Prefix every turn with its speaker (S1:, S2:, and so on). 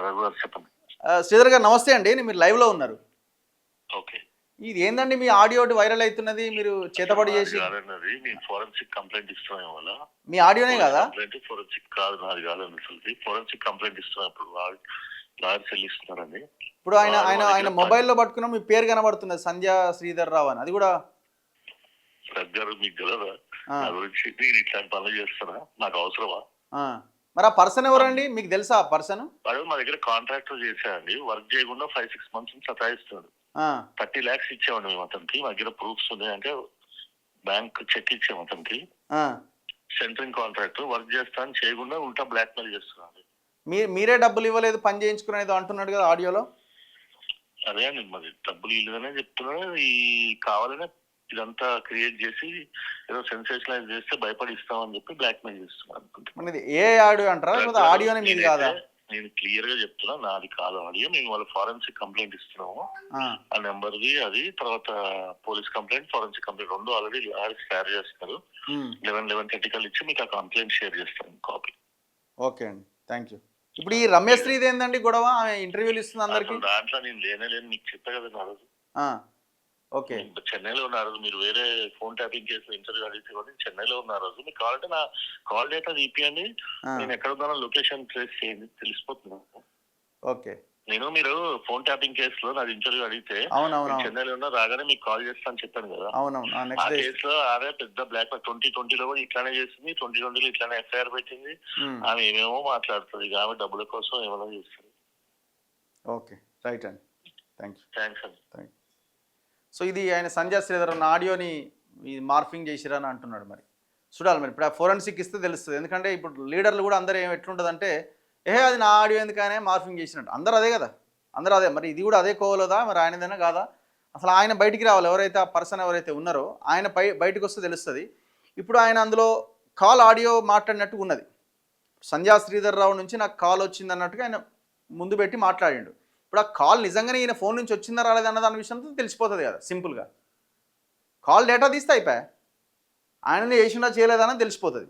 S1: రఘు గారు చెప్పండి.
S2: శ్రీధర్ గారు నమస్తే అండి. మీరు లైవ్లో ఉన్నారు.
S1: ఓకే.
S2: ఇది ఏందండి మీ ఆడియో వైరల్ అవుతున్నది? మీరు చేతబడి చేసి
S1: కాదన్నది నేను ఫోరెన్సిక్ కంప్లైంట్ ఇస్తున్నాం వల్ల
S2: మీ ఆడియోనే కదా?
S1: కంప్లైంట్ ఫోరెన్సిక్ కాదు, నాది కాదని అసలు ఫోరెన్సిక్ కంప్లైంట్ ఇస్తున్నప్పుడు లాయర్ చెల్లిస్తున్నారండి.
S2: ఇప్పుడు ఆయన ఆయన ఆయన మొబైల్లో పట్టుకున్న మీ పేరు కనబడుతున్నది సంధ్య శ్రీధర్ రావు అని. అది కూడా
S1: దగ్గర మీకు తెలియదా నా గురించి? నేను ఇట్లాంటి పనులు చేస్తానా? నాకు అవసరమా?
S2: మరి ఆ పర్సన్ ఎవరండి? మీకు తెలుసా ఆ పర్సన్?
S1: వాడు మా దగ్గర కాంట్రాక్టర్ చేశాడండి. వర్క్ చేయకుండా 5-6 months నుంచి సతాయిస్తున్నాడు. 30 lakhs ఇచ్చామండి మేము అతనికి. మా దగ్గర ప్రూఫ్స్ ఉన్నాయి. అంటే బ్యాంక్ చెక్ ఇచ్చాము అతనికి. సెంట్రింగ్ కాంట్రాక్టర్ వర్క్ చేస్తాను చేయకుండా ఉంటా బ్లాక్ మెయిల్ చేస్తున్నాడు.
S2: మీరే డబ్బులు ఇవ్వలేదు, పని చేయించుకునేది అంటున్నాడు కదా ఆడియోలో.
S1: అదే అండి, మరి డబ్బులు ఇల్లుగానే చెప్తున్నాడు. ఈ కావాలనే ఇదంతా క్రియేట్ చేసి ఏదో సెన్సేషనలైజ్ చేస్తే భయపడి ఇస్తామని చెప్పి బ్లాక్ మెయిల్ చేస్తున్నాను.
S2: ఏ ఆడియో అంటారా? ఆడియోనే మీది కాదా?
S1: నేను క్లియర్ గా చెప్తున్నా, నాది కాదు ఆడియో. మేము వాళ్ళ ఫోరెన్సిక్ కంప్లైంట్ ఇస్తున్నాము. ఆ నెంబర్ది అది, తర్వాత పోలీస్ కంప్లైంట్, ఫోరెన్సిక్ కంప్లైంట్ రెండు ఆల్రెడీ షేర్ చేస్తారు. 11:30 ఇచ్చి మీకు ఆ కంప్లైంట్ షేర్ చేస్తాను కాపీ.
S2: ఓకే అండి, థ్యాంక్ యూ. ఇప్పుడు ఈ రమేష్ శ్రీది ఏందండి గొడవ? ఇంటర్వ్యూలు ఇస్తుంది అందరికి.
S1: దాంట్లో నేను లేనే మీకు చెప్పా కదా నా రోజు.
S2: ఓకే,
S1: చెన్నైలో ఉన్న రోజు మీరు వేరే ఫోన్ ట్యాపింగ్ కేసు ఇంటర్వ్యూ అడిగితే చెన్నైలో ఉన్న రోజు మీకు కావాలంటే నా కాల్ డేటా తీపియండి. నేను ఎక్కడ ఉన్నానో లొకేషన్ ట్రేస్ చేయండి, తెలిసిపోతున్నాను.
S2: ఓకే,
S1: నేను మీరు ఫోన్ ట్యాపింగ్ కేసులో నాది ఇంటర్వ్యూ అడిగితే చెన్నైలో ఉన్న రాగానే మీకు కాల్ చేస్తాను చెప్పాను కదా. ఆ కేసులో అదే పెద్ద బ్లాక్ 2020లో కూడా ఇట్లానే చేసింది. 2020లో ఇట్లానే ఎఫ్ఐఆర్ పెట్టింది. ఆమె ఏమేమో మాట్లాడుతుంది. ఆమె డబ్బుల కోసం ఏమైనా చేస్తుంది.
S2: ఓకే, రైట్ అండి,
S1: థ్యాంక్స్ అండి.
S2: సో ఇది ఆయన సంజయ్ శ్రీధర్ అన్న ఆడియోని మార్ఫింగ్ చేసిరని అంటున్నాడు. మరి చూడాలి, మరి ఇప్పుడు ఆ ఫోరెన్సిక్ ఇస్తే తెలుస్తుంది. ఎందుకంటే ఇప్పుడు లీడర్లు కూడా అందరూ ఎట్లుంటుందంటే అది నా ఆడియో ఎందుకనే మార్ఫింగ్ చేసినట్టు అందరూ అదే కదా, అందరూ అదే. మరి ఇది కూడా అదే కోవలేదా? మరి ఆయనదైనా కాదా? అసలు ఆయన బయటికి రావాలి. ఎవరైతే ఆ పర్సన్ ఎవరైతే ఉన్నారో ఆయన బయటకు వస్తే తెలుస్తుంది. ఇప్పుడు ఆయన అందులో కాల్ ఆడియో మాట్లాడినట్టు ఉన్నది. సంజయ్ శ్రీధర్ రావు నుంచి నాకు కాల్ వచ్చింది అన్నట్టుగా ఆయన ముందు పెట్టి మాట్లాడిండు. ఇప్పుడు ఆ కాల్ నిజంగానే ఈయన ఫోన్ నుంచి వచ్చిందా రాలేదన్న దాని విషయంతో తెలిసిపోతుంది కదా సింపుల్గా. కాల్ డేటా తీస్తే అయిపోయా, ఆయన చేసిందా చేయలేదని తెలిసిపోతుంది.